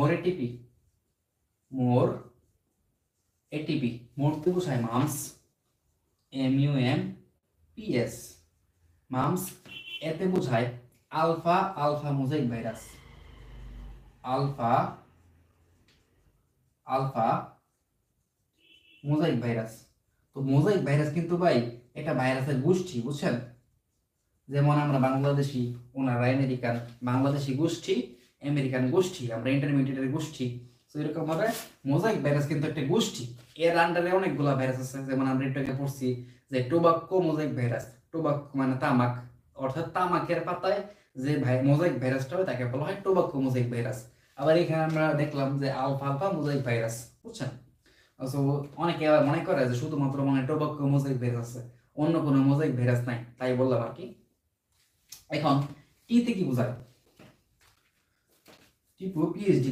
মোর ATP, মোর ATP, মোরতে বোঝায় mum's, MUMPS, mum's. এতে বোঝায় alpha alpha mosaic virus, alpha alpha mosaic virus. তো mosaic virus কিন্তু ভাই এটা ভাইরাসের গোষ্ঠী, বুঝছেন? যেমন আমরা বাংলাদেশি, ওনারা আমেরিকান, বাংলাদেশি গোষ্ঠী, আমেরিকান গোষ্ঠী, আমরা ইন্টারমিডিয়েটের গোষ্ঠী। তো এরকম ভাবে মোজাইক ভাইরাস কিন্তু একটা গোষ্ঠী। এর আন্ডারে অনেকগুলো ভাইরাস আছে, যেমন আমরা একটু আগে পড়ছি যে টোবাক্কো মোজাইক ভাইরাস। টোবাক্কো মানে তামাক, অর্থাৎ তামাকের পাতায় যে মোজাইক ভাইরাসটা হয় তাকে বলা হয় টোবাক্কো মোজাইক ভাইরাস। আবার এখানে আমরা দেখলাম যে আলফা আলফা মোজাইক ভাইরাস, বুঝছেন? তো অনেকে আবার মনে করে যে শুধুমাত্র মানে টোবাক্কো মোজাইক ভাইরাস আছে, অন্য কোনো মোজাইক ভাইরাস নাই, তাই বললাম আর কি। এখন টিতে কি বোঝায়? টিপু পিএইচডি